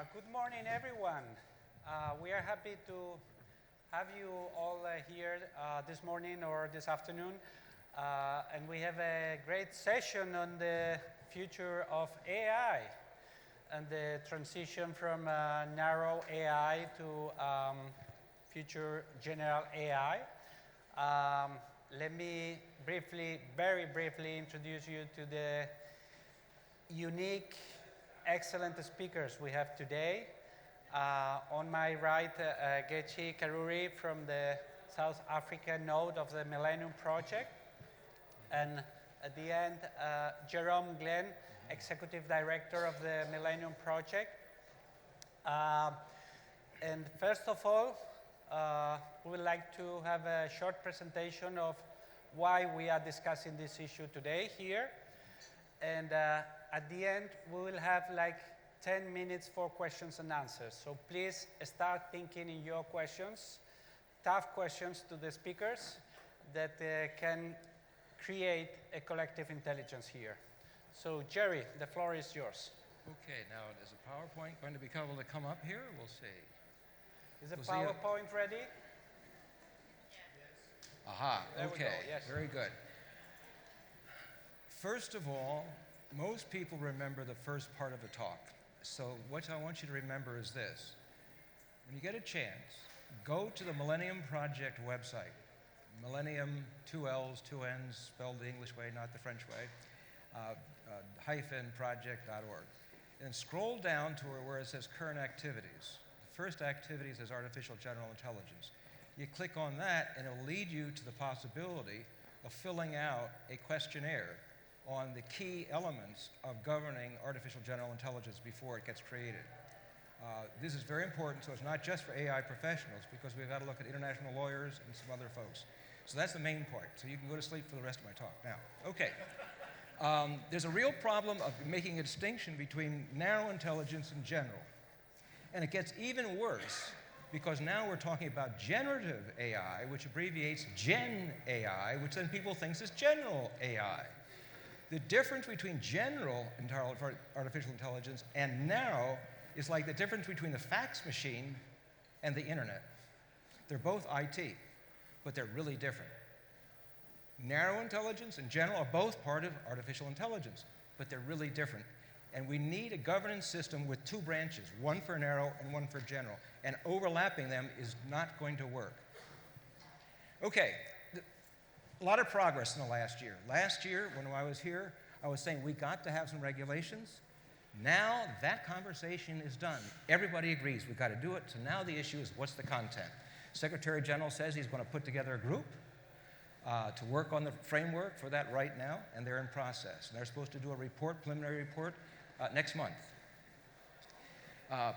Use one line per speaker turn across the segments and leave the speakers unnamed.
Good morning, everyone. We are happy to have you all here this morning or this afternoon. And we have a great session on the future of AI and the transition from narrow AI to future general AI. Let me very briefly introduce you to the unique, excellent speakers we have today. On my right, Geci Karuri from the South Africa node of the Millennium project. And at the end, Jerome, Executive Director of the Millennium project. And first of all, we would like to have a short presentation of why we are discussing this issue today here. And at the end, we will have like 10 minutes for questions and answers. So please start thinking in your questions, tough questions to the speakers that can create a collective intelligence here. So Jerry, the floor is yours.
Okay, now is the PowerPoint going to be able to come up here? We'll see.
Is the PowerPoint ready?
Yes. Aha, okay,
Yes.
Very good. First of all, most people remember the first part of the talk. So what I want you to remember is this. When you get a chance, go to the Millennium Project website. Millennium, 2 L's, 2 N's, spelled the English way, not the French way, -project.org. And scroll down to where it says current activities. The first activity says artificial general intelligence. You click on that and it'll lead you to the possibility of filling out a questionnaire on the key elements of governing artificial general intelligence before it gets created. This is very important, so it's not just for AI professionals, because we've got to look at international lawyers and some other folks. So that's the main part. So you can go to sleep for the rest of my talk now. Okay. There's a real problem of making a distinction between narrow intelligence and general. And it gets even worse, because now we're talking about generative AI, which abbreviates Gen AI, which then people think is general AI. The difference between general artificial intelligence and narrow is like the difference between the fax machine and the internet. They're both IT, but they're really different. Narrow intelligence and general are both part of artificial intelligence, but they're really different. And we need a governance system with 2 branches, one for narrow and one for general. And overlapping them is not going to work. Okay. A lot of progress in the last year. Last year, when I was here, I was saying we got to have some regulations. Now that conversation is done. Everybody agrees we've got to do it. So now the issue is, what's the content? Secretary General says he's going to put together a group to work on the framework for that right now, and they're in process. And they're supposed to do a report, preliminary report, next month.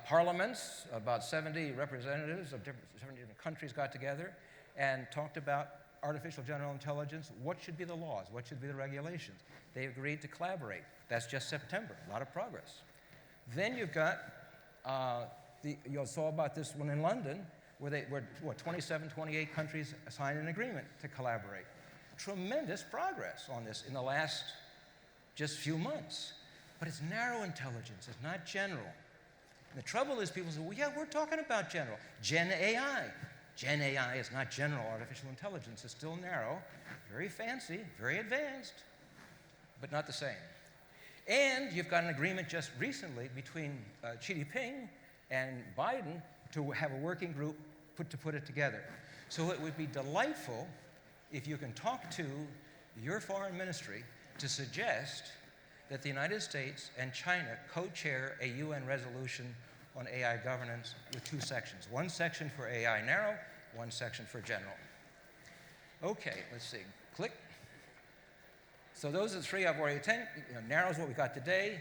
Parliaments, about 70 representatives of 70 different countries got together and talked about artificial general intelligence. What should be the laws? What should be the regulations? They agreed to collaborate. That's just September. A lot of progress. Then you've got, you saw about this one in London, where 27, 28 countries signed an agreement to collaborate. Tremendous progress on this in the last just few months. But it's narrow intelligence. It's not general. And the trouble is people say, well, yeah, we're talking about general. Gen AI. Gen AI is not general artificial intelligence. It's still narrow, very fancy, very advanced, but not the same. And you've got an agreement just recently between Xi Jinping and Biden to have a working group to put it together. So it would be delightful if you can talk to your foreign ministry to suggest that the United States and China co-chair a UN resolution on AI governance with 2 sections. 1 section for AI narrow, 1 section for general. Okay, let's see. Click. So those are the 3 I've already attended. Narrow is what we got today.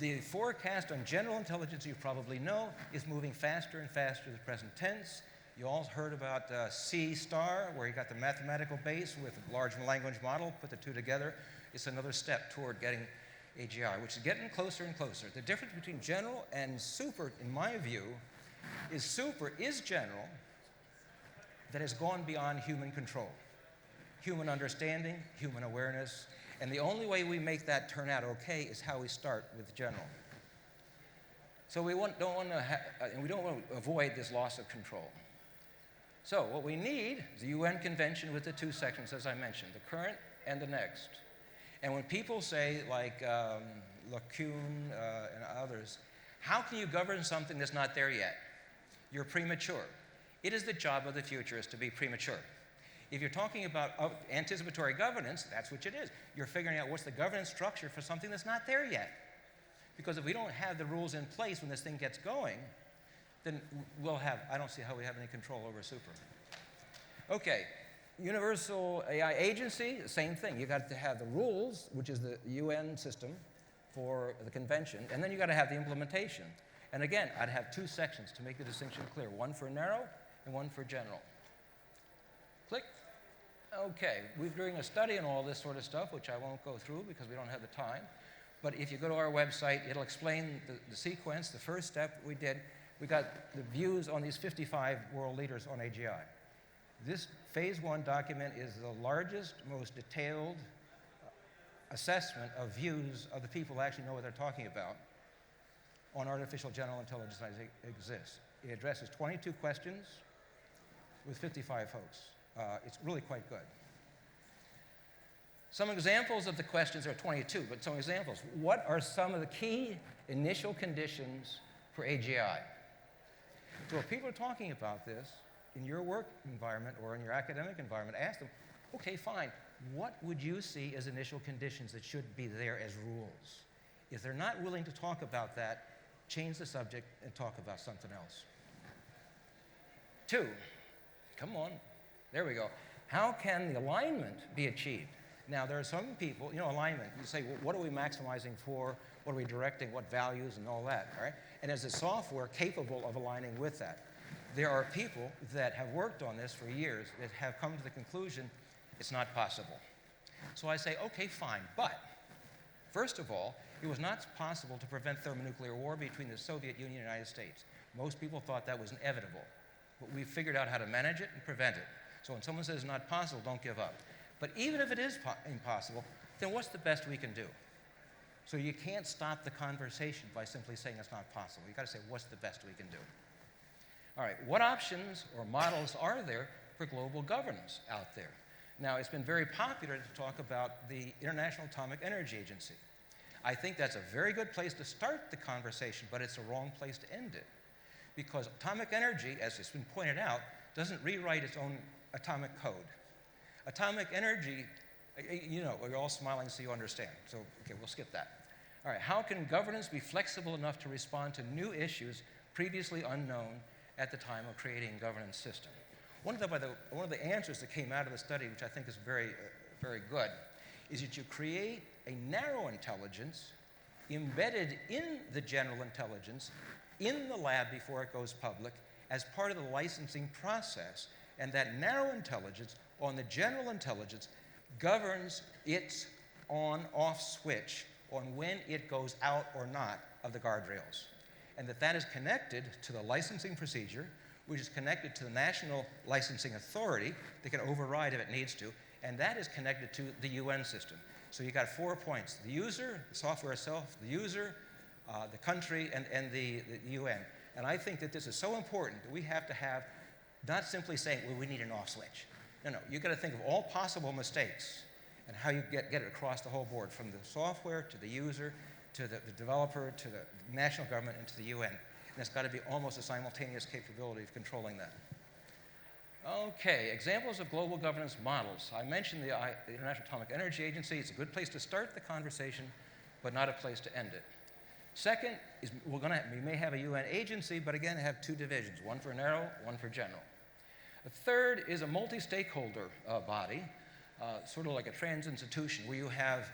The forecast on general intelligence, you probably know, is moving faster and faster in the present tense. You all heard about C star, where you got the mathematical base with a large language model, put the 2 together. It's another step toward getting AGI, which is getting closer and closer. The difference between general and super, in my view, is super is general that has gone beyond human control. Human understanding, human awareness, and the only way we make that turn out okay is how we start with general. So we don't want to avoid this loss of control. So what we need is a UN convention with the two sections, as I mentioned, the current and the next. And when people say, like Lacune and others, how can you govern something that's not there yet? You're premature. It is the job of the futurists to be premature. If you're talking about anticipatory governance, that's what it is. You're figuring out what's the governance structure for something that's not there yet. Because if we don't have the rules in place when this thing gets going, then I don't see how we have any control over super. Okay, Universal AI Agency, the same thing. You got to have the rules, which is the UN system for the convention, and then you got to have the implementation. And again, I'd have two sections to make the distinction clear, one for narrow and one for general. Click. Okay, we're doing a study on all this sort of stuff, which I won't go through because we don't have the time. But if you go to our website, it'll explain the sequence. The first step we did, we got the views on these 55 world leaders on AGI. This phase 1 document is the largest, most detailed assessment of views of the people who actually know what they're talking about on artificial general intelligence as it exists. It addresses 22 questions with 55 folks. It's really quite good. Some examples of the questions, there are 22, but some examples. What are some of the key initial conditions for AGI? So if people are talking about this in your work environment or in your academic environment, ask them, okay, fine, what would you see as initial conditions that should be there as rules? If they're not willing to talk about that, change the subject and talk about something else. 2, come on, there we go. How can the alignment be achieved? Now, there are some people, alignment, you say, well, what are we maximizing for? What are we directing? What values and all that, all right? And is the software capable of aligning with that? There are people that have worked on this for years that have come to the conclusion it's not possible. So I say, okay, fine, but first of all, it was not possible to prevent thermonuclear war between the Soviet Union and the United States. Most people thought that was inevitable, but we figured out how to manage it and prevent it. So when someone says it's not possible, don't give up. But even if it is impossible, then what's the best we can do? So you can't stop the conversation by simply saying it's not possible. You've got to say, what's the best we can do? All right, what options or models are there for global governance out there? Now, it's been very popular to talk about the International Atomic Energy Agency. I think that's a very good place to start the conversation, but it's a wrong place to end it. Because atomic energy, as it's been pointed out, doesn't rewrite its own atomic code. Atomic energy, we're all smiling so you understand. So, okay, we'll skip that. All right, how can governance be flexible enough to respond to new issues previously unknown at the time of creating a governance system? One of the answers that came out of the study, which I think is very, very good, is that you create a narrow intelligence embedded in the general intelligence in the lab before it goes public as part of the licensing process. And that narrow intelligence on the general intelligence governs its on-off switch on when it goes out or not of the guardrails. And that is connected to the licensing procedure, which is connected to the National Licensing Authority that can override if it needs to, and that is connected to the UN system. So you got 4 points: the user, the software itself, the user, the country, and the UN. And I think that this is so important that we have to have not simply saying, well, we need an off switch. No, you've got to think of all possible mistakes and how you get it across the whole board, from the software to the user to the developer to the national government and to the UN. And it's got to be almost a simultaneous capability of controlling that. Okay, examples of global governance models. I mentioned the International Atomic Energy Agency. It's a good place to start the conversation, but not a place to end it. Second is we may have a UN agency, but again, have 2 divisions, one for narrow, one for general. The third is a multi-stakeholder body, sort of like a trans institution, where you have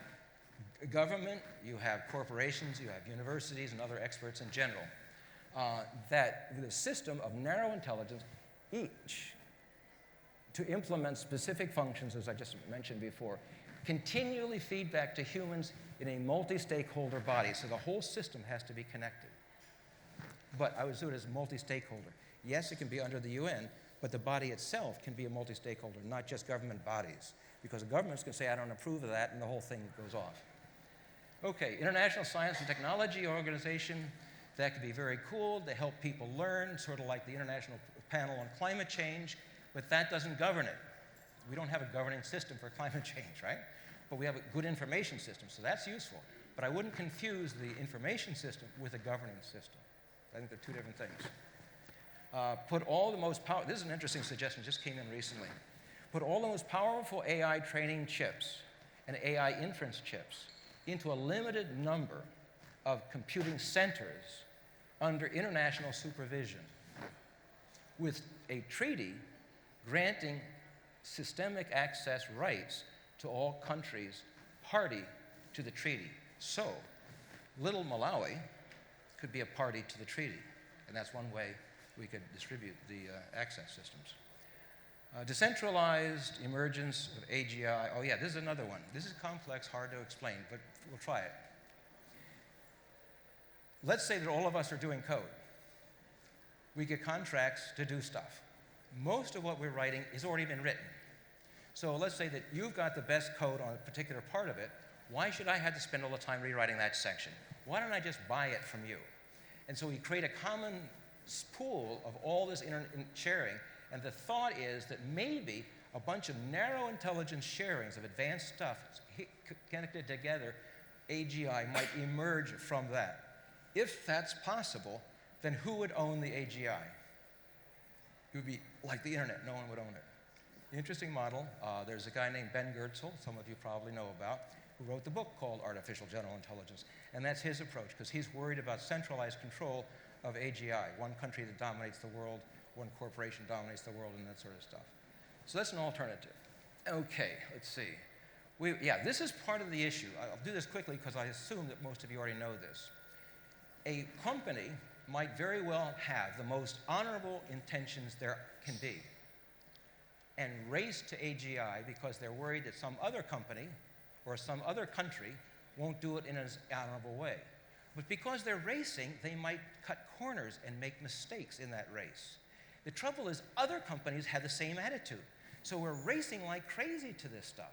government, you have corporations, you have universities and other experts in general. That with a system of narrow intelligence, each to implement specific functions, as I just mentioned before, continually feed back to humans in a multi-stakeholder body. So the whole system has to be connected. But I would do it as multi-stakeholder. Yes, it can be under the UN, but the body itself can be a multi-stakeholder, not just government bodies. Because the governments can say, I don't approve of that, and the whole thing goes off. Okay, International Science and Technology Organization. That could be very cool. They help people learn, sort of like the International Panel on Climate Change, but that doesn't govern it. We don't have a governing system for climate change, right? But we have a good information system, so that's useful. But I wouldn't confuse the information system with a governing system. I think they're two different things. Put all the most powerful, this is an interesting suggestion, just came in recently. Put all the most powerful AI training chips and AI inference chips into a limited number of computing centers under international supervision, with a treaty granting systemic access rights to all countries party to the treaty. So, little Malawi could be a party to the treaty, and that's one way we could distribute the access systems. Decentralized emergence of AGI. Oh yeah, this is another one. This is complex, hard to explain, but we'll try it. Let's say that all of us are doing code. We get contracts to do stuff. Most of what we're writing has already been written. So let's say that you've got the best code on a particular part of it. Why should I have to spend all the time rewriting that section? Why don't I just buy it from you? And so we create a common pool of all this sharing, and the thought is that maybe a bunch of narrow intelligence sharings of advanced stuff connected together, AGI might emerge from that. If that's possible, then who would own the AGI? It would be like the internet, no one would own it. Interesting model. There's a guy named Ben Goertzel, some of you probably know about, who wrote the book called Artificial General Intelligence. And that's his approach, because he's worried about centralized control of AGI, one country that dominates the world, one corporation dominates the world, and that sort of stuff. So that's an alternative. Okay, let's see. This is part of the issue. I'll do this quickly because I assume that most of you already know this. A company might very well have the most honorable intentions there can be and race to AGI because they're worried that some other company or some other country won't do it in an honorable way. But because they're racing, they might cut corners and make mistakes in that race. The trouble is other companies have the same attitude. So we're racing like crazy to this stuff.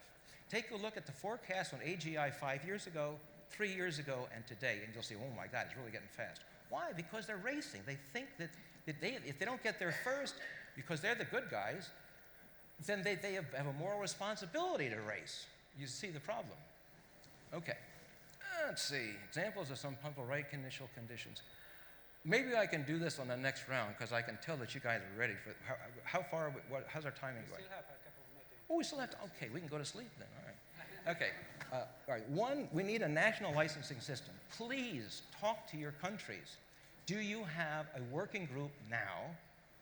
Take a look at the forecast on AGI 5 years ago, 3 years ago, and today, and you'll see, oh my God, it's really getting fast. Why? Because they're racing. They think that if they don't get there first, because they're the good guys, then they have a moral responsibility to race. You see the problem. Okay. Let's see. Examples of some possible right initial conditions. Maybe I can do this on the next round because I can tell that you guys are ready for. How far? How's our timing going?
We still have a couple of meetings.
Oh, we still have to. Okay, we can go to sleep then. All right. Okay. All right. One, we need a national licensing system. Please talk to your countries. Do you have a working group now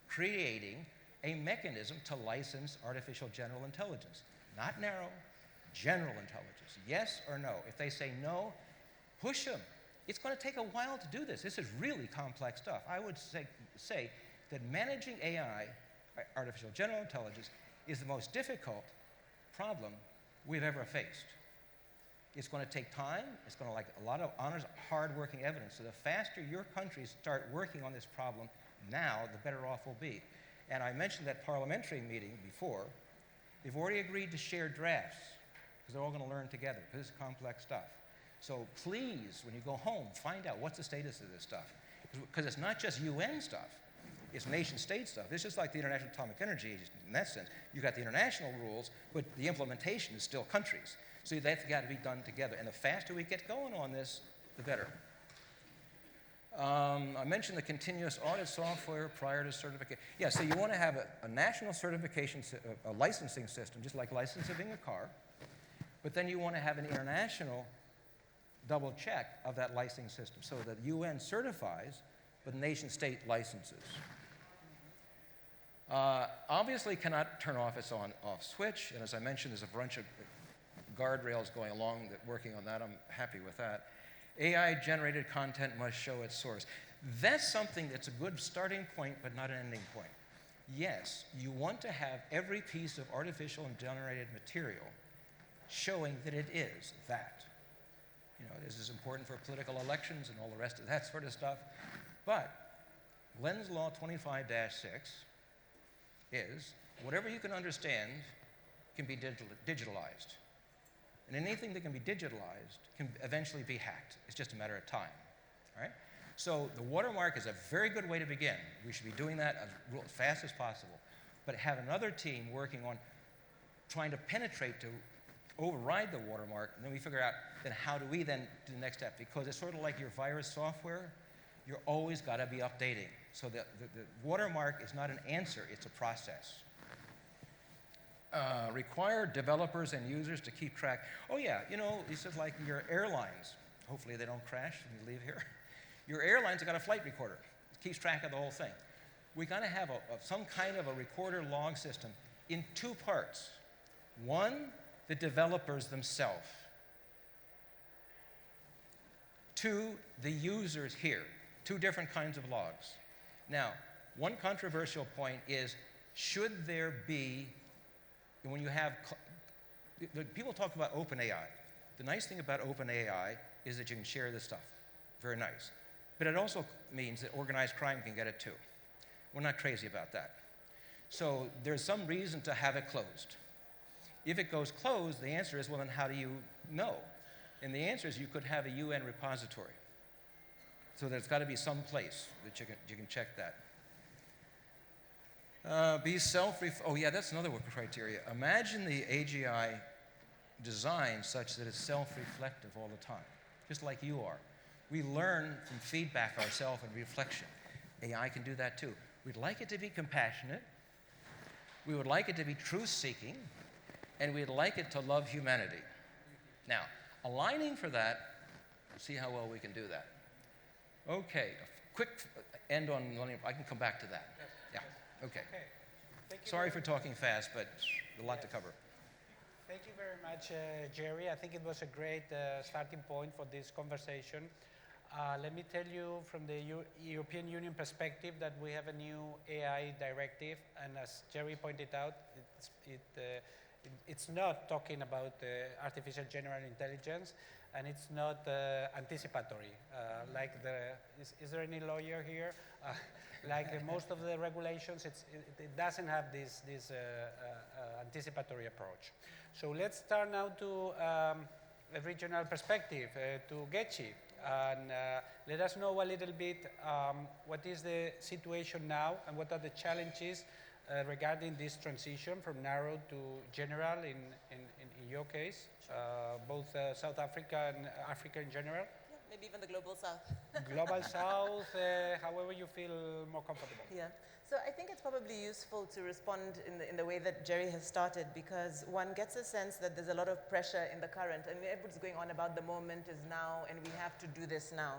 creating a mechanism to license artificial general intelligence? Not narrow, general intelligence. Yes or no? If they say no, push them. It's going to take a while to do this. This is really complex stuff. I would say that managing AI, artificial general intelligence, is the most difficult problem we've ever faced. It's going to take time. It's going to like a lot of honest, hard-working evidence. So the faster your countries start working on this problem now, the better off we'll be. And I mentioned that parliamentary meeting before. They've already agreed to share drafts because they're all going to learn together because this is complex stuff. So please, when you go home, find out what's the status of this stuff. Because it's not just UN stuff. It's nation-state stuff. It's just like the International Atomic Energy Agency in that sense. You've got the international rules, but the implementation is still countries. So that's got to be done together. And the faster we get going on this, the better. I mentioned the continuous audit software prior to certification. Yeah, so you want to have a national certification, a licensing system, just like licensing a car. But then you want to have an international double check of that licensing system so that UN certifies, but nation-state licenses. Obviously cannot turn off its on-off switch, and as I mentioned, there's a bunch of guardrails going along that working on that. I'm happy with that. AI-generated content must show its source. That's something that's a good starting point, but not an ending point. Yes, you want to have every piece of artificial and generated material showing that it is that. You know, this is important for political elections and all the rest of that sort of stuff. But Lens Law 25-6 is whatever you can understand can be digitalized. And anything that can be digitalized can eventually be hacked. It's just a matter of time. All right? So the watermark is a very good way to begin. We should be doing that as fast as possible. But have another team working on trying to penetrate to override the watermark, and then we figure out then how do we then do the next step? Because it's sort of like your virus software. You're always got to be updating. So the watermark is not an answer, it's a process. Require developers and users to keep track. Oh yeah, you know, this is like your airlines. Hopefully they don't crash when you leave here. Your airlines have got a flight recorder. It keeps track of the whole thing. We got to have some kind of a recorder log system in two parts. One, the developers themselves. Two, the users here. Two different kinds of logs. Now, one controversial point is, should there be, when you have, people talk about OpenAI. The nice thing about OpenAI is that you can share this stuff. Very nice. But it also means that organized crime can get it too. We're not crazy about that. So there's some reason to have it closed. If it goes closed, the answer is, well, then how do you know? And the answer is you could have a UN repository. So there's got to be some place that you can check that. Be oh yeah, that's another criteria. Imagine the AGI designed such that it's self-reflective all the time, just like you are. We learn from feedback ourselves and reflection. AI can do that too. We'd like it to be compassionate. We would like it to be truth-seeking. And we'd like it to love humanity. Now, aligning for that, see how well we can do that. Okay, a quick end on Millennium. I can come back to that.
Yes.
Yeah, okay.
Thank you.
Sorry for talking fast, but a lot to cover.
Thank you very much, Jerry. I think it was a great starting point for this conversation. Let me tell you from the European Union perspective that we have a new AI directive, and as Jerry pointed out, it's not talking about artificial general intelligence, and it's not anticipatory. Is there any lawyer here? Like most of the regulations, it doesn't have this anticipatory approach. So let's turn now to a regional perspective, to Geci, and let us know a little bit what is the situation now and what are the challenges regarding this transition from narrow to general in your case, both South Africa and Africa in general?
Yeah, maybe even the Global South.
Global South, however you feel more comfortable.
Yeah. So I think it's probably useful to respond in the way that Jerry has started, because one gets a sense that there's a lot of pressure in the current, and everybody's going on about the moment is now and we have to do this now.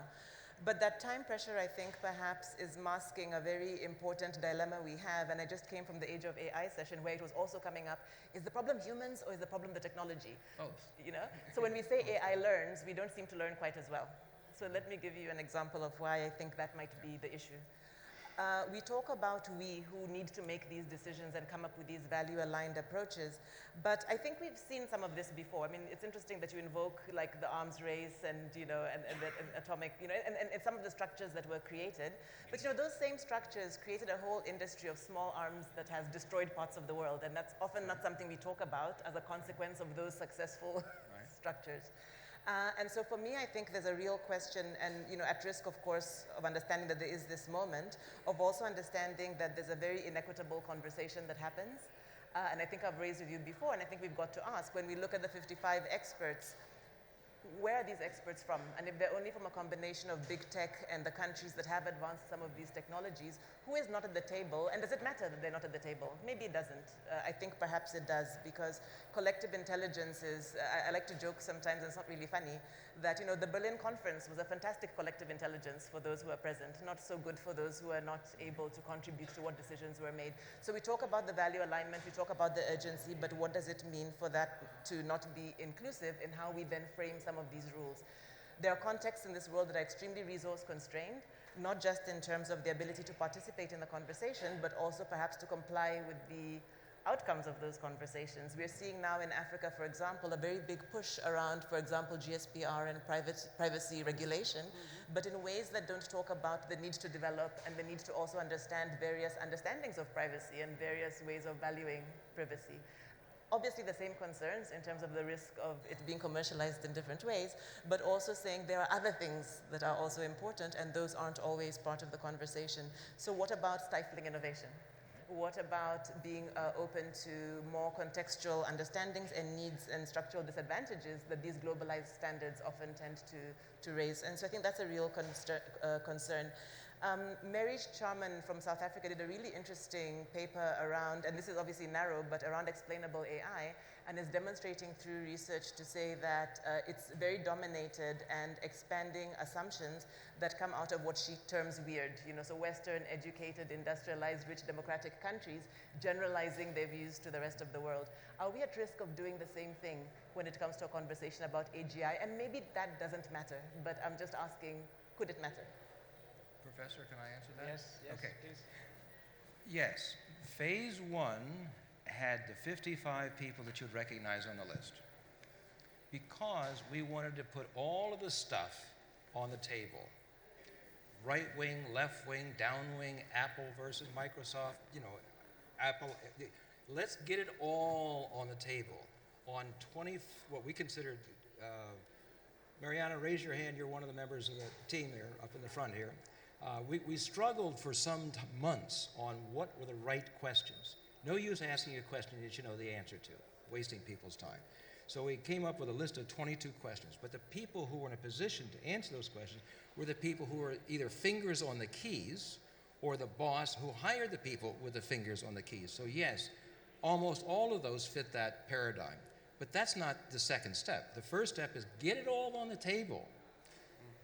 But that time pressure, I think, perhaps is masking a very important dilemma we have, and I just came from the Age of AI session where it was also coming up. Is the problem humans or is the problem the technology?
Both.
You know? So when we say AI learns, we don't seem to learn quite as well. So let me give you an example of why I think that might be the issue. We talk about we who need to make these decisions and come up with these value-aligned approaches, but I think we've seen some of this before. I mean, it's interesting that you invoke like the arms race and, you know, and atomic, you know, and some of the structures that were created. But, you know, those same structures created a whole industry of small arms that has destroyed parts of the world, and that's often not something we talk about as a consequence of those successful structures. And so for me, I think there's a real question, and you know, at risk, of course, of understanding that there is this moment, of also understanding that there's a very inequitable conversation that happens. And I think I've raised with you before, and I think we've got to ask, when we look at the 55 experts, where are these experts from? And if they're only from a combination of big tech and the countries that have advanced some of these technologies, who is not at the table? And does it matter that they're not at the table? Maybe it doesn't. I think perhaps it does, because collective intelligence is, I like to joke sometimes, and it's not really funny, that, you know, the Berlin Conference was a fantastic collective intelligence for those who are present, not so good for those who are not able to contribute to what decisions were made. So we talk about the value alignment, we talk about the urgency, but what does it mean for that to not be inclusive in how we then frame some of these rules? There are contexts in this world that are extremely resource constrained, not just in terms of the ability to participate in the conversation, but also perhaps to comply with the outcomes of those conversations. We're seeing now in Africa, for example, a very big push around, for example, GSPR and privacy regulation, but in ways that don't talk about the need to develop and the need to also understand various understandings of privacy and various ways of valuing privacy. obviously the same concerns in terms of the risk of it being commercialized in different ways, but also saying there are other things that are also important and those aren't always part of the conversation. So what about stifling innovation? What about being open to more contextual understandings and needs and structural disadvantages that these globalized standards often tend to raise? And so I think that's a real concern. Mary Charman from South Africa did a really interesting paper around, and this is obviously narrow, but around explainable AI, and is demonstrating through research to say that it's very dominated and expanding assumptions that come out of what she terms weird. So Western, educated, industrialized, rich, democratic countries generalizing their views to the rest of the world. Are we at risk of doing the same thing when it comes to a conversation about AGI? And maybe that doesn't matter, but I'm just asking, could it matter?
Professor, can I answer that?
Yes,
okay.
please.
Yes, phase 1 had the 55 people that you'd recognize on the list because we wanted to put all of the stuff on the table. Right wing, left wing, down wing, Apple versus Microsoft, Apple. Let's get it all on the table. On what we considered, Mariana, raise your hand, you're one of the members of the team there, up in the front here. We struggled for some months on what were the right questions. No use asking a question that you know the answer to, wasting people's time. So we came up with a list of 22 questions, but the people who were in a position to answer those questions were the people who were either fingers on the keys or the boss who hired the people with the fingers on the keys. So yes, almost all of those fit that paradigm. But that's not the second step. The first step is get it all on the table.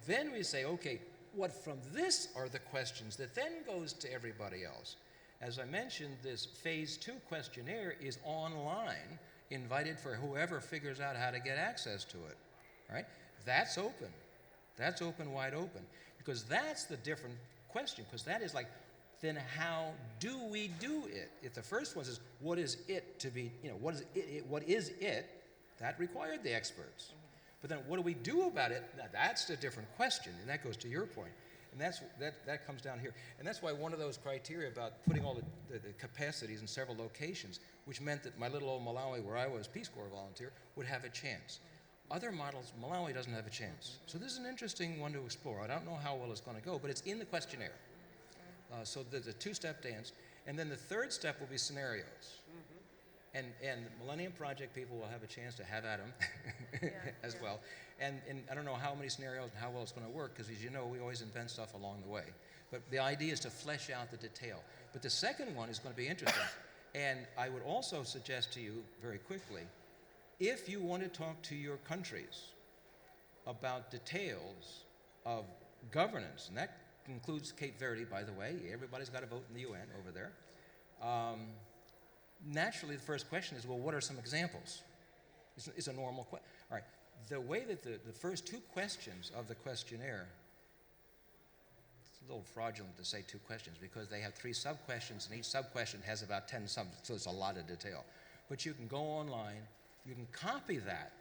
Then we say, okay, what from this are the questions that then goes to everybody else? As I mentioned, this phase 2 questionnaire is online, invited for whoever figures out how to get access to it, right? That's open. That's open, wide open. Because that's the different question, because that is like, then how do we do it? If the first one says, what is it to be, what is it? That required the experts. But then what do we do about it? Now, that's a different question, and that goes to your point. And that comes down here. And that's why one of those criteria about putting all the capacities in several locations, which meant that my little old Malawi, where I was Peace Corps volunteer, would have a chance. Other models, Malawi doesn't have a chance. So this is an interesting one to explore. I don't know how well it's going to go, but it's in the questionnaire. So there's a 2-step dance. And then the third step will be scenarios. And the Millennium Project people will have a chance to have at them as well. And I don't know how many scenarios and how well it's going to work, because as you know, we always invent stuff along the way. But the idea is to flesh out the detail. But the second one is going to be interesting. And I would also suggest to you very quickly, if you want to talk to your countries about details of governance, and that includes Cape Verde, by the way, everybody's got to vote in the UN over there. Naturally, the first question is, well, what are some examples? It's a normal question. All right, the way that the first 2 questions of the questionnaire, it's a little fraudulent to say 2 questions because they have 3 sub-questions, and each sub-question has about 10 subjects, so it's a lot of detail. But you can go online, you can copy that,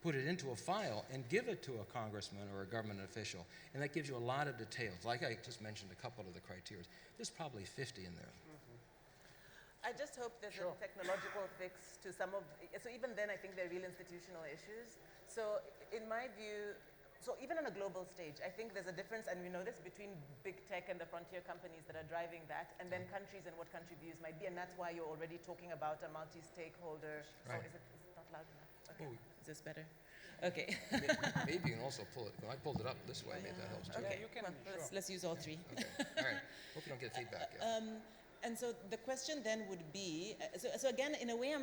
put it into a file, and give it to a congressman or a government official, and that gives you a lot of details. Like I just mentioned a couple of the criteria. There's probably 50 in there.
I just hope there's a technological fix to some of, so even then I think there are real institutional issues. So in my view, so even on a global stage, I think there's a difference, and we know this, between big tech and the frontier companies that are driving that, and then countries and what country views might be, and that's why you're already talking about a multi-stakeholder.
Right.
Oh, is it not loud enough? Okay,
Ooh.
Is this better? Okay.
Maybe you can also pull it. I pulled it up this way. Maybe that helps too.
Okay,
you can,
well, let's use all 3.
Okay. All right. Hope you don't get feedback yet.
And so the question then would be, so again, in a way,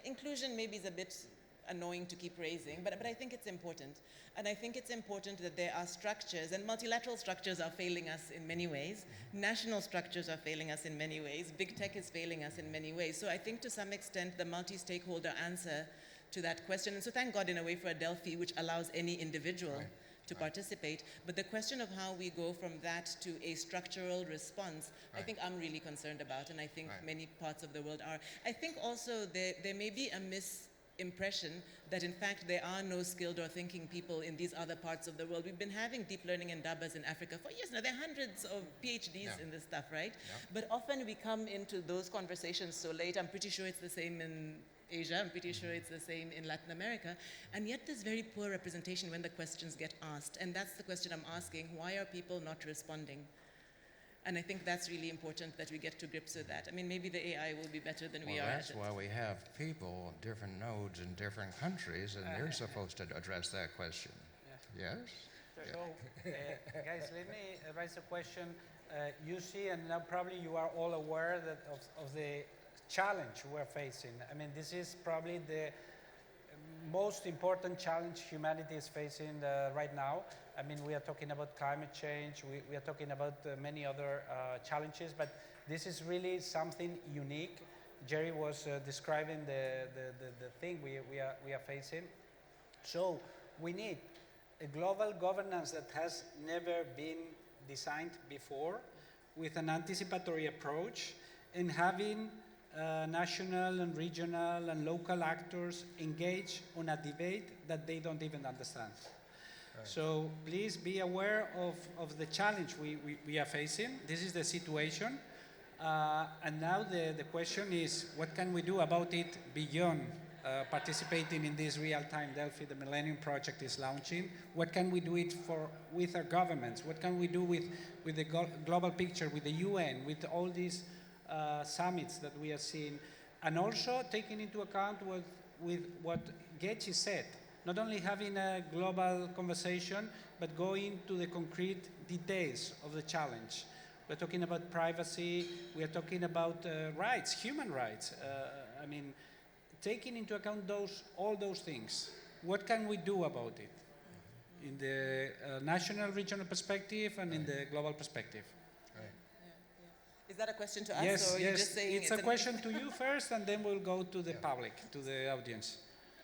inclusion maybe is a bit annoying to keep raising, but I think it's important. And I think it's important that there are structures, and multilateral structures are failing us in many ways. National structures are failing us in many ways. Big tech is failing us in many ways. So I think to some extent, the multi-stakeholder answer to that question, and so thank God in a way for Adelphi, which allows any individual to participate. But the question of how we go from that to a structural response, I think I'm really concerned about, and I think many parts of the world are. I think also there may be a impression that in fact there are no skilled or thinking people in these other parts of the world. We've been having deep learning and dabbas in Africa for years now. There are hundreds of PhDs in this stuff, right? But often we come into those conversations so late. I'm pretty sure it's the same in Asia, I'm pretty sure it's the same in Latin America, and yet there's very poor representation when the questions get asked. And that's the question I'm asking: why are people not responding? And I think that's really important that we get to grips with that. I mean, maybe the AI will be better than we are
That's
at it.
why we have people, different nodes in different countries, and they're supposed to address that question. Yes?
So, guys, let me raise a question. You see, and now probably you are all aware that of the challenge we're facing. I mean, this is probably the most important challenge humanity is facing right now. I mean, we are talking about climate change, we are talking about many other challenges, but this is really something unique. Jerry was describing the thing we are facing. So we need a global governance that has never been designed before, with an anticipatory approach, and having national and regional and local actors engage on a debate that they don't even understand. Right. So please be aware of the challenge we are facing. This is the situation. And now the question is, what can we do about it beyond participating in this real-time Delphi the Millennium Project is launching? What can we do it with our governments? What can we do with the global picture, with the UN, with all these summits that we are seeing, and also taking into account with what Geci said, not only having a global conversation, but going to the concrete details of the challenge. We're talking about privacy, we are talking about rights, human rights. I mean, taking into account all those things, what can we do about it in the national, regional perspective and in the global perspective?
Is that a question to us?
Yes,
or
yes.
You're just saying
it's a question to you first, and then we'll go to the public, to the audience.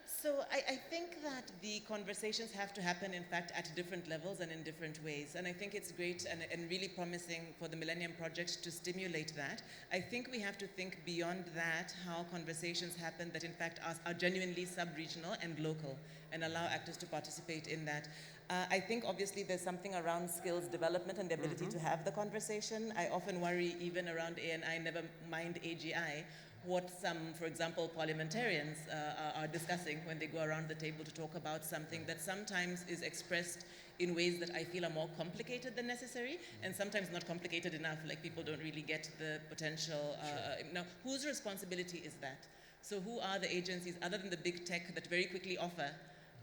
So I think that the conversations have to happen, in fact, at different levels and in different ways. And I think it's great and really promising for the Millennium Project to stimulate that. I think we have to think beyond that, how conversations happen that, in fact, are genuinely sub-regional and local, and allow actors to participate in that. I think, obviously, there's something around skills development and the ability to have the conversation. I often worry, even around ANI, never mind AGI, what some, for example, parliamentarians are discussing when they go around the table to talk about something that sometimes is expressed in ways that I feel are more complicated than necessary, and sometimes not complicated enough, like people don't really get the potential. Now, whose responsibility is that? So who are the agencies, other than the big tech, that very quickly offer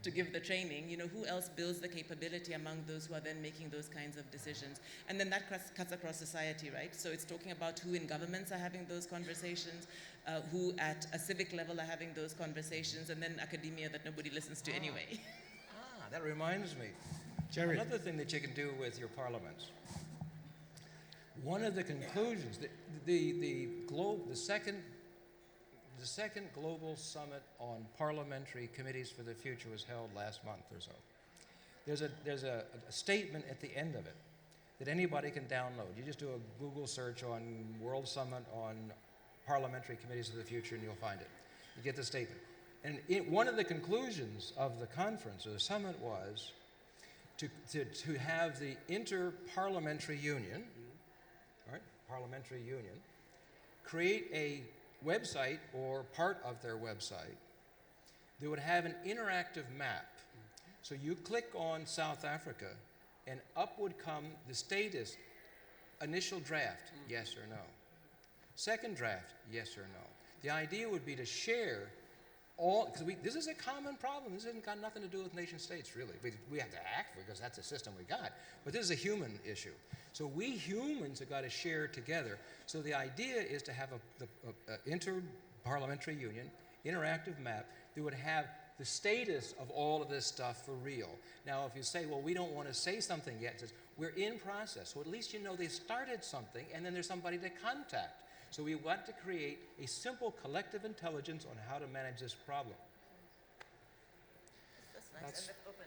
to give the training? You know, who else builds the capability among those who are then making those kinds of decisions? And then that cuts across society, right? So it's talking about who in governments are having those conversations, who at a civic level are having those conversations, and then academia that nobody listens to anyway.
That reminds me.
Jerry.
Another thing that you can do with your parliaments. One of the conclusions, the second global summit on parliamentary committees for the future was held last month or so. There's a statement at the end of it that anybody can download. You just do a Google search on World Summit on Parliamentary Committees of the Future and you'll find it. You get the statement. And one of the conclusions of the conference or the summit was to have the Inter-Parliamentary Union, right, Parliamentary Union, create a website or part of their website that would have an interactive map. So you click on South Africa and up would come the status, initial draft, yes or no. Second draft, yes or no. The idea would be to share all, because this is a common problem. This hasn't got nothing to do with nation states, really. We have to act because that's the system we got. But this is a human issue. So we humans have got to share together. So the idea is to have a Inter-Parliamentary Union interactive map that would have the status of all of this stuff for real. Now, if you say, well, we don't want to say something yet, it says, we're in process. So at least you know they started something, and then there's somebody to contact. So we want to create a simple collective intelligence on how to manage this problem.
That's nice. And that's open.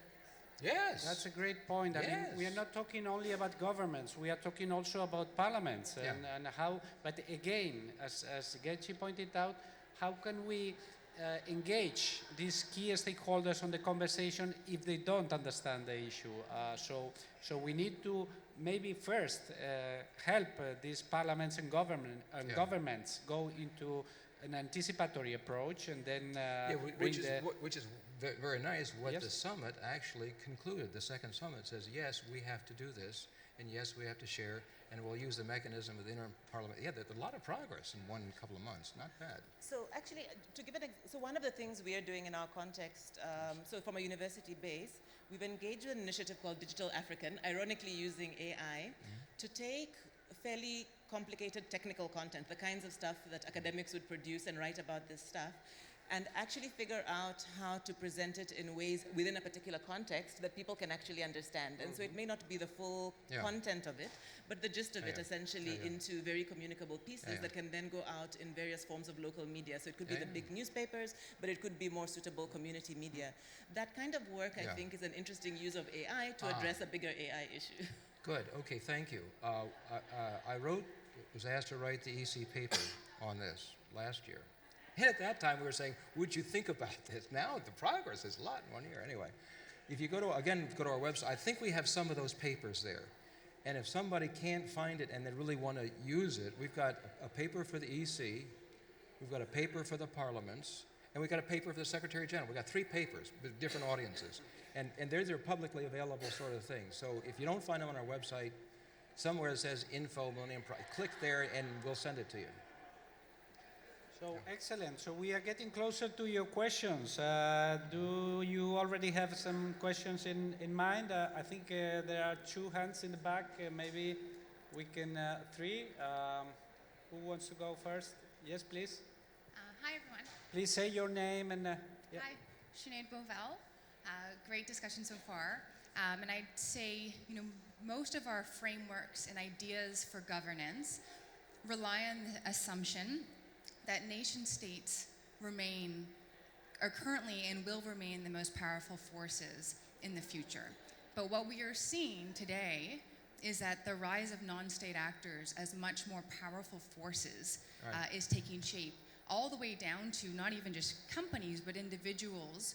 Yes.
That's a great point. I mean, we are not talking only about governments. We are talking also about parliaments and how. But again, as Geci pointed out, how can we engage these key stakeholders on the conversation if they don't understand the issue. So we need to maybe first help these parliaments and governments go into an anticipatory approach, and then
which is very nice. What the summit actually concluded. The second summit says, yes, we have to do this, and yes, we have to share, and we'll use the mechanism of the interim parliament. Yeah, there's a lot of progress in one couple of months. Not bad.
So actually, to give so one of the things we are doing in our context, so from a university base, we've engaged with an initiative called Digital African, ironically using AI, to take fairly complicated technical content, the kinds of stuff that academics would produce and write about this stuff, and actually figure out how to present it in ways within a particular context that people can actually understand. And so it may not be the full content of it, but the gist of it essentially into very communicable pieces that can then go out in various forms of local media. So it could be the big newspapers, but it could be more suitable community media. That kind of work, I think, is an interesting use of AI to address a bigger AI issue.
Good. Okay, thank you. I was asked to write the EC paper on this last year. And at that time, we were saying, would you think about this? Now, the progress is a lot in 1 year. Anyway, if you go to our website, I think we have some of those papers there. And if somebody can't find it and they really want to use it, we've got a paper for the EC, we've got a paper for the parliaments, and we've got a paper for the Secretary General. We've got 3 papers with different audiences. And they're publicly available sort of things. So if you don't find them on our website, somewhere it says info Millennium, click there and we'll send it to you.
So excellent. So we are getting closer to your questions. Do you already have some questions in mind? I think there are 2 hands in the back. Maybe we can 3. Who wants to go first? Yes, please.
Hi, everyone.
Please say your name and.
Hi, Sinead Bovell. Great discussion so far. And I'd say, most of our frameworks and ideas for governance rely on the assumption that nation states are currently and will remain the most powerful forces in the future. But what we are seeing today is that the rise of non-state actors as much more powerful forces is taking shape, all the way down to not even just companies, but individuals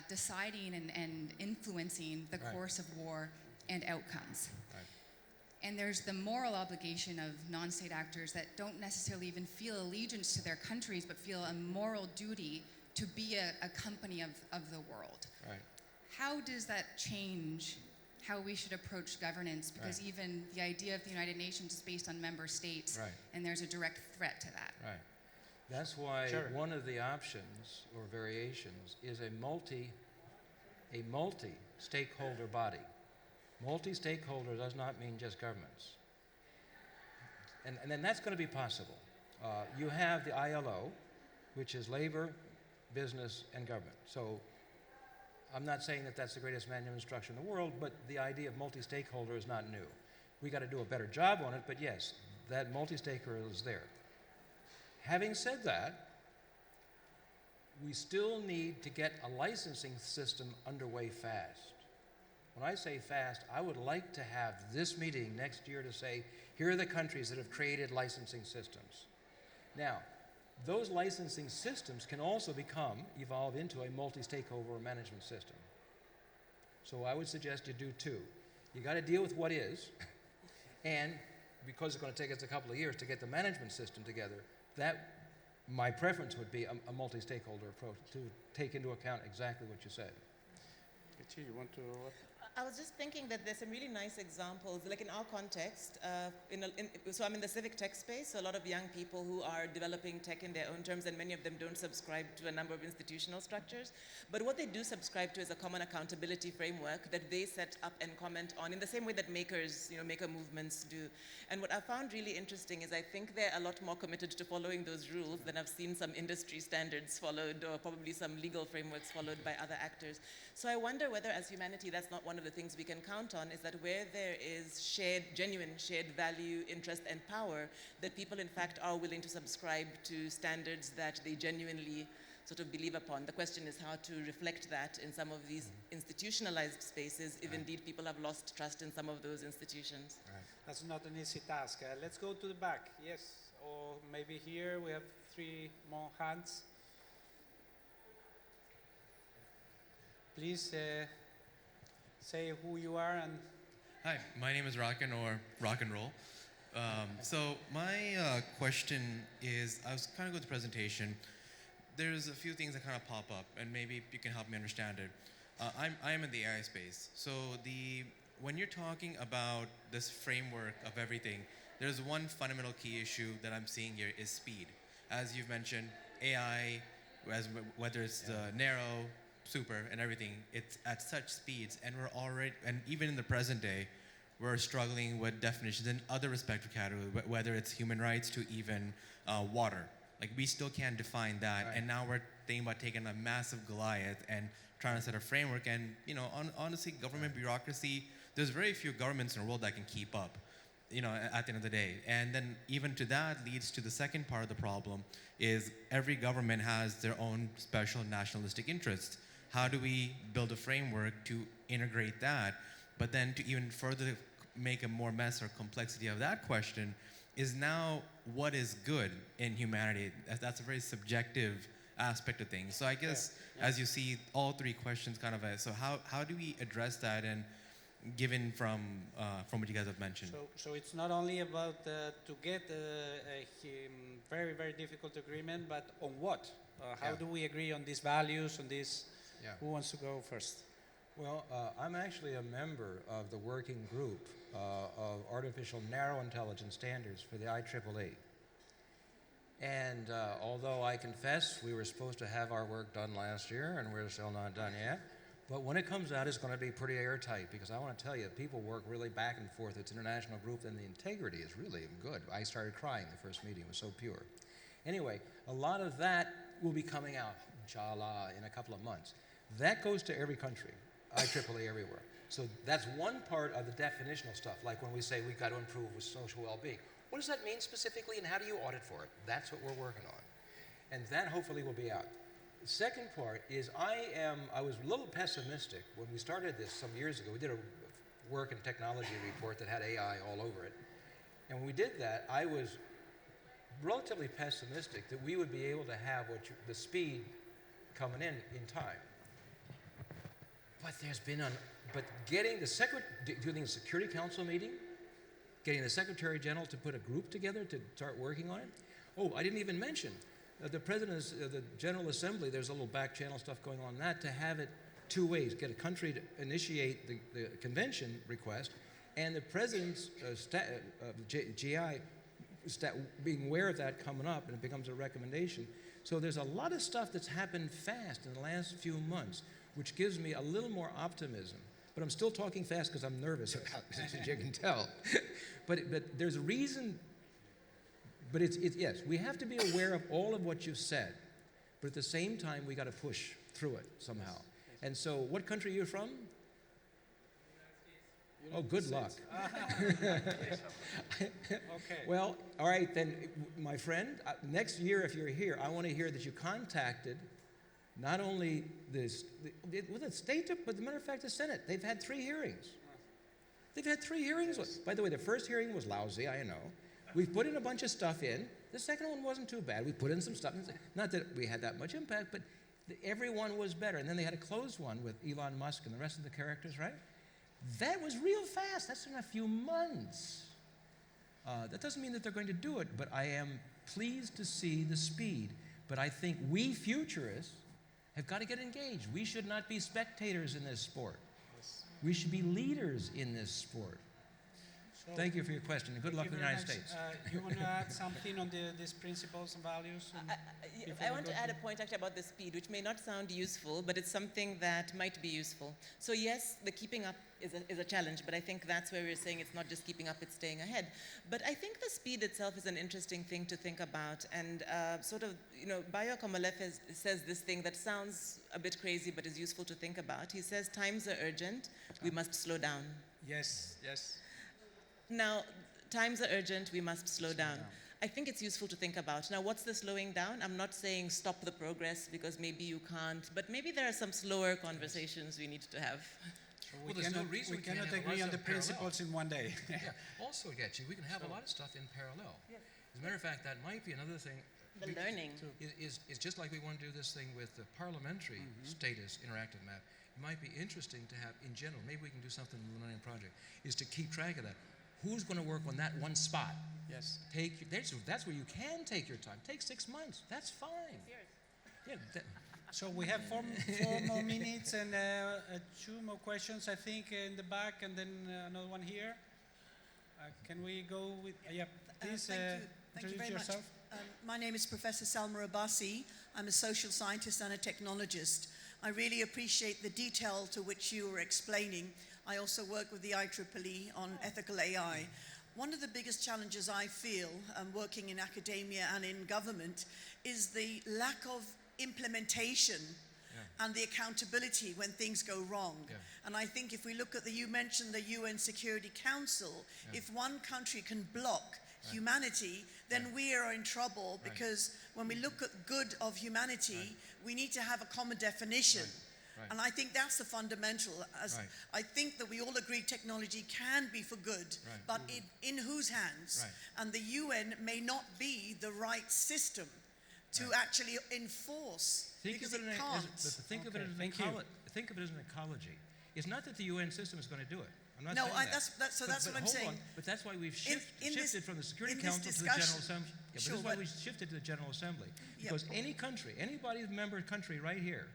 deciding and influencing the course of war and outcomes. And there's the moral obligation of non-state actors that don't necessarily even feel allegiance to their countries, but feel a moral duty to be a company of the world.
Right.
How does that change how we should approach governance? Because even the idea of the United Nations is based on member states, and there's a direct threat to that.
Right. That's why one of the options or variations is a multi-stakeholder body. Multi-stakeholder does not mean just governments. And then that's going to be possible. You have the ILO, which is labor, business, and government. So I'm not saying that that's the greatest manual structure in the world, but the idea of multi-stakeholder is not new. We got to do a better job on it, but yes, that multi-stakeholder is there. Having said that, we still need to get a licensing system underway fast. When I say fast, I would like to have this meeting next year to say, here are the countries that have created licensing systems. Now, those licensing systems can also evolve into a multi-stakeholder management system. So I would suggest you do 2. You got to deal with what is, and because it's going to take us a couple of years to get the management system together, my preference would be a multi-stakeholder approach to take into account exactly what you said.
Geci, you want to?
I was just thinking that there's some really nice examples, like in our context, so I'm in the civic tech space, so a lot of young people who are developing tech in their own terms, and many of them don't subscribe to a number of institutional structures. But what they do subscribe to is a common accountability framework that they set up and comment on in the same way that makers, maker movements do. And what I found really interesting is I think they're a lot more committed to following those rules than I've seen some industry standards followed, or probably some legal frameworks followed by other actors. So I wonder whether as humanity that's not one of the things we can count on, is that where there is genuine shared value, interest, and power, that people in fact are willing to subscribe to standards that they genuinely sort of believe upon. The question is how to reflect that in some of these institutionalized spaces, if indeed people have lost trust in some of those institutions.
Right. That's not an easy task. Let's go to the back. Yes, or maybe here we have 3 more hands. please say who you are and
Hi, my name is Rockin or Rock and Roll. So my question is, I was kind of going through the presentation. There's a few things that kind of pop up, and maybe you can help me understand it. I'm in the AI space. So when you're talking about this framework of everything, there's one fundamental key issue that I'm seeing here is speed. As you've mentioned, AI, whether it's the narrow, super, and everything, it's at such speeds, and and even in the present day, we're struggling with definitions in other respective categories, whether it's human rights to even water. Like, we still can't define that,
Right.
and now we're thinking about taking a massive Goliath and trying to set a framework. And honestly, government bureaucracy, there's very few governments in the world that can keep up. At the end of the day. And then even to that leads to the second part of the problem is every government has their own special nationalistic interests. How do we build a framework to integrate that? But then to even further make a more mess or complexity of that question is now what is good in humanity? That's a very subjective aspect of things. So I guess as you see all three questions kind of, so how do we address that, and given from what you guys have mentioned?
So it's not only about to get a very, very difficult agreement, but on what? How do we agree on these values, on this?
Yeah.
Who wants to go first?
Well, I'm actually a member of the working group of artificial narrow intelligence standards for the IEEE. And although I confess we were supposed to have our work done last year, and we're still not done yet, but when it comes out, it's going to be pretty airtight, because I want to tell you, people work really back and forth. It's an international group, and the integrity is really good. I started crying the first meeting. It was so pure. Anyway, a lot of that will be coming out, inshallah, in a couple of months. That goes to every country, IEEE everywhere. So that's one part of the definitional stuff, like when we say we've got to improve with social well-being. What does that mean specifically, and how do you audit for it? That's what we're working on. And that hopefully will be out. The second part is I was a little pessimistic when we started this some years ago. We did a work and technology report that had AI all over it. And when we did that, I was relatively pessimistic that we would be able to have the speed coming in time. But getting doing a Security Council meeting, getting the Secretary General to put a group together to start working on it. Oh, I didn't even mention the President's, the General Assembly, there's a little back channel stuff going on that, to have it two ways, get a country to initiate the convention request, and the President's GI being aware of that coming up, and it becomes a recommendation. So there's a lot of stuff that's happened fast in the last few months, which gives me a little more optimism. But I'm still talking fast because I'm nervous about this, as you can tell. but there's a reason. But yes, we have to be aware of all of what you've said. But at the same time, we got to push through it somehow. And so, what country are you from? Oh, good luck.
Okay.
Well, all right, then, my friend, next year, if you're here, I want to hear that you contacted not only the state, but as a matter of fact, the Senate. They've had 3 hearings. They've had 3 hearings. Yes. By the way, the first hearing was lousy, I know. We've put in a bunch of stuff in. The second one wasn't too bad. We put in some stuff. Not that we had that much impact, but everyone was better. And then they had a closed one with Elon Musk and the rest of the characters, right? That was real fast. That's in a few months. That doesn't mean that they're going to do it, but I am pleased to see the speed. But I think we futurists have got to get engaged. We should not be spectators in this sport.
Yes.
We should be leaders in this sport.
So
thank you for your question, and good luck in the United States.
You want to add something on these principles and values?
I want to add a point actually about the speed, which may not sound useful, but it's something that might be useful. So yes, the keeping up is a challenge, but I think that's where we're saying it's not just keeping up, it's staying ahead. But I think the speed itself is an interesting thing to think about. And Bayo Kamalefe says this thing that sounds a bit crazy, but is useful to think about. He says, times are urgent, we must slow down.
Yes, yes.
Now, times are urgent, we must slow down. I think it's useful to think about. Now, what's the slowing down? I'm not saying stop the progress, because maybe you can't, but maybe there are some slower conversations we need to have.
So we cannot agree on the principles in one day.
Yeah. Also, Geci, we can have a lot of stuff in parallel.
Yes.
As a matter of fact, that might be another thing.
The learning.
Is just like we want to do this thing with the parliamentary status interactive map. might be interesting to have in general, maybe we can do something in the Millennium Project, is to keep track of that. Who's going to work on that one spot?
Yes.
That's where you can take your time. Take 6 months. That's fine. Yeah,
So we have four more minutes and 2 more questions, I think, in the back, and then another one here. Can we go with? Yeah, please
Thank you very
yourself.
much. My name is Professor Salma Abbasi. I'm a social scientist and a technologist. I really appreciate the detail to which you were explaining. I also work with the IEEE on ethical AI. One of the biggest challenges I feel working in academia and in government is the lack of implementation and the accountability when things go wrong. And I think if we look at you mentioned the UN Security Council, if one country can block humanity, then we are in trouble, because when we look at good of humanity, we need to have a common definition. And I think that's the fundamental. I think that we all agree technology can be for good, but in whose hands? And the UN may not be the right system to actually enforce, because it can't.
Think of it as an ecology. It's not that the UN system is going to do it. I'm not
No,
saying that.
so that's what I'm saying.
But that's why we've shifted from the Security
in this
Council to the General Assembly.
discussion-
But
Sure,
this is why
but-
we shifted to the General Assembly. Because any country, anybody member country right here,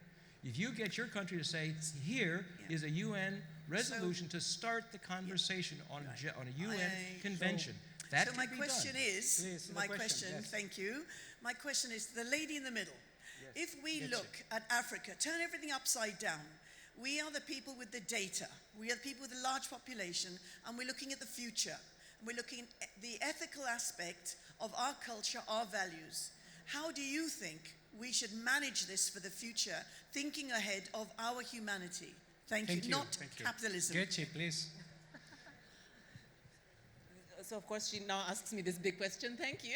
if you get your country to say, here is a UN resolution to start the conversation on a UN convention, that
So
can
my
be
question
done.
is,
Please,
my
the question,
question,
yes.
thank you. My question is, the lady in the middle. If we look at Africa, turn everything upside down. We are the people with the data. We are the people with a large population, and we're looking at the future. We're looking at the ethical aspect of our culture, our values. How do you think we should manage this for the future, thinking ahead of our humanity? Thank you. Not capitalism.
Geci, please.
So of course she now asks me this big question, thank you.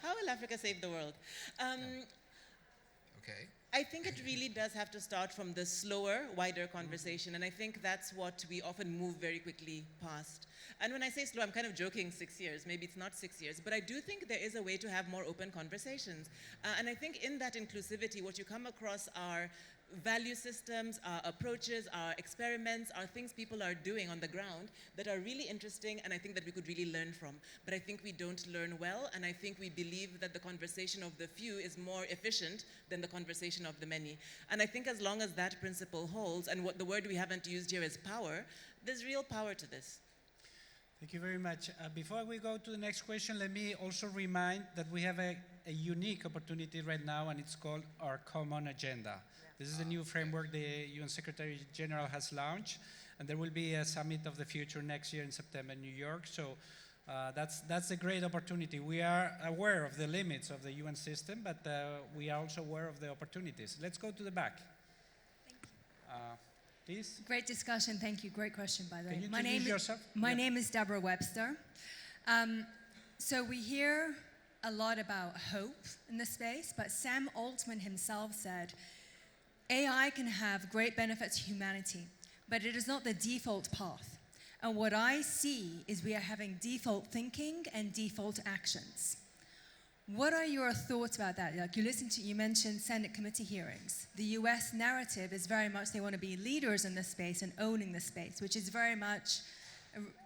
How will Africa save the world?
Okay.
I think it really does have to start from the slower, wider conversation, and I think that's what we often move very quickly past. And when I say slow, I'm kind of joking 6 years, maybe it's not 6 years, but I do think there is a way to have more open conversations. And I think in that inclusivity, what you come across are value systems, our approaches, our experiments, are things people are doing on the ground that are really interesting, and I think that we could really learn from. But I think we don't learn well, and I think we believe that the conversation of the few is more efficient than the conversation of the many. And I think as long as that principle holds, and what the word we haven't used here is power, there's real power to this.
Thank you very much. Before we go to the next question, let me also remind that we have a unique opportunity right now, and it's called our Common Agenda. This is the new framework the UN Secretary General has launched, and there will be a Summit of the Future next year in September in New York. So that's a great opportunity. We are aware of the limits of the UN system, but we are also aware of the opportunities. Let's go to the back.
Thank you.
Please.
Great discussion. Thank you. Great question, by the way.
Can you introduce yourself?
My name is Deborah Webster. So we hear a lot about hope in this space, but Sam Altman himself said, AI can have great benefits to humanity, but it is not the default path. And what I see is we are having default thinking and default actions. What are your thoughts about that? Like you mentioned Senate committee hearings. The US narrative is very much they want to be leaders in this space and owning this space, which is very much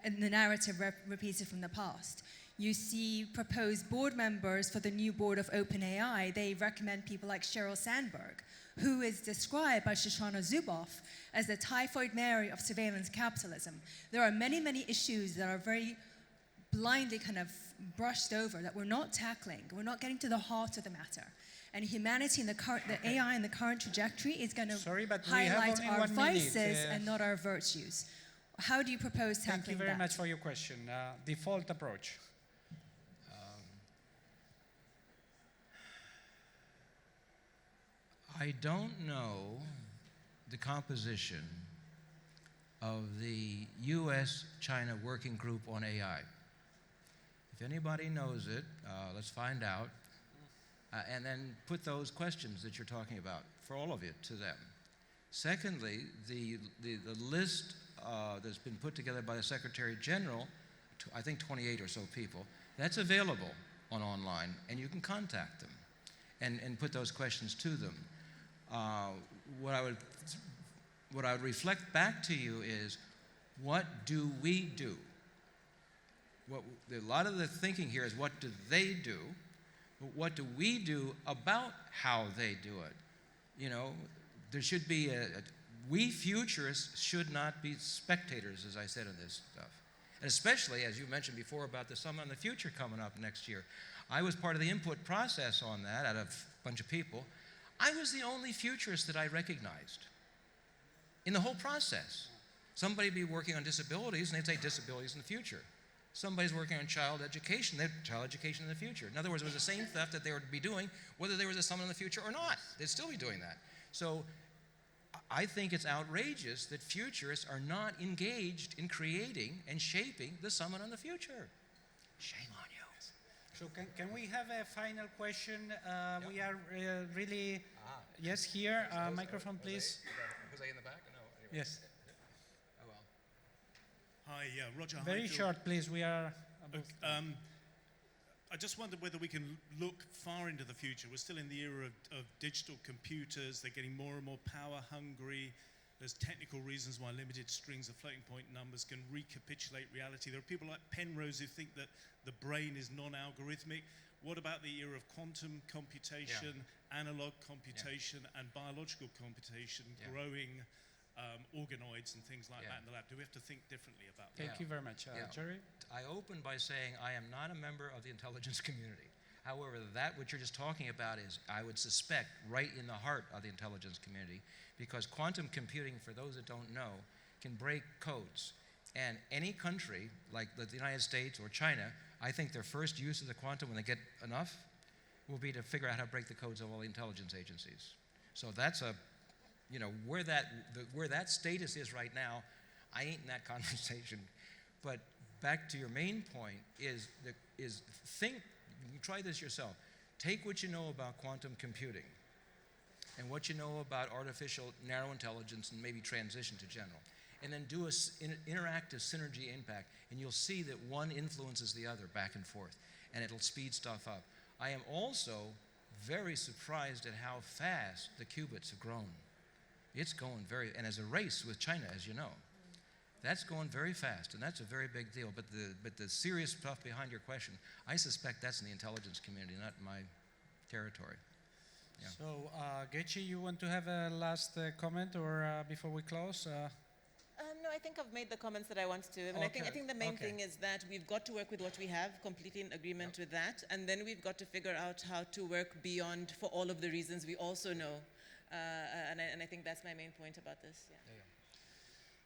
the narrative repeated from the past. You see proposed board members for the new board of OpenAI. They recommend people like Sheryl Sandberg, who is described by Shoshana Zuboff as the typhoid Mary of surveillance capitalism. There are many, many issues that are very blindly kind of brushed over that we're not tackling. We're not getting to the heart of the matter. And humanity in the AI in the current trajectory is going to highlight our vices and not our virtues. How do you propose tackling that?
Thank you very much for your question. Default approach.
I don't know the composition of the U.S.-China Working Group on AI. If anybody knows it, let's find out, and then put those questions that you're talking about, for all of you, to them. Secondly, the list that's been put together by the Secretary General, I think 28 or so people, that's available online, and you can contact them and put those questions to them. what I would reflect back to you is, what do we do? A lot of the thinking here is, what do they do? But what do we do about how they do it? You know, there should be we futurists should not be spectators, as I said, in this stuff. And especially, as you mentioned before, about the Summit on the Future coming up next year. I was part of the input process on that out of a bunch of people. I was the only futurist that I recognized in the whole process. Somebody would be working on disabilities, and they'd say disabilities in the future. Somebody's working on child education, they'd child education in the future. In other words, it was the same stuff that they would be doing, whether there was a Summit in the Future or not. They'd still be doing that. So I think it's outrageous that futurists are not engaged in creating and shaping the Summit on the Future. Shame on you.
So can we have a final question? We are really, yes, here, microphone please.
Jose in the back? No. Anyway.
Yes.
Oh well.
Hi, Roger.
Very
Highfield.
short, please. We are above.
I just wondered whether we can look far into the future. We're still in the era of digital computers. They're getting more and more power hungry. There's technical reasons why limited strings of floating point numbers can recapitulate reality. There are people like Penrose who think that the brain is non-algorithmic. What about the era of quantum computation, analog computation, and biological computation, growing organoids and things like that in the lab? Do we have to think differently about that?
Thank you very much. Jerry?
I open by saying I am not a member of the intelligence community. However, that what you're just talking about is, I would suspect, right in the heart of the intelligence community, because quantum computing, for those that don't know, can break codes. And any country, like the United States or China, I think their first use of the quantum, when they get enough, will be to figure out how to break the codes of all the intelligence agencies. So that's where that status is right now. I ain't in that conversation. But back to your main point is you try this yourself. Take what you know about quantum computing and what you know about artificial narrow intelligence and maybe transition to general, and then do an interactive synergy impact, and you'll see that one influences the other back and forth, and it'll speed stuff up. I am also very surprised at how fast the qubits have grown. It's going and as a race with China, as you know, that's going very fast, and that's a very big deal. But the serious stuff behind your question, I suspect that's in the intelligence community, not my territory. Yeah.
So, Geci, you want to have a last comment, or before we close?
No, I think I've made the comments that I want to. And I think the main thing is that we've got to work with what we have, completely in agreement with that. And then we've got to figure out how to work beyond for all of the reasons we also know. And I think that's my main point about this. Yeah.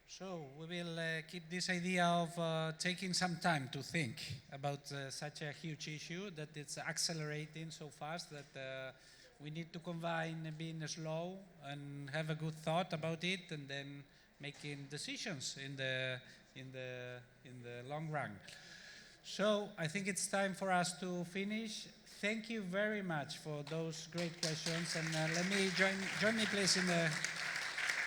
So we will keep this idea of taking some time to think about such a huge issue, that it's accelerating so fast that we need to combine being slow and have a good thought about it, and then making decisions in the long run. So I think it's time for us to finish. Thank you very much for those great questions, and let me join me please in the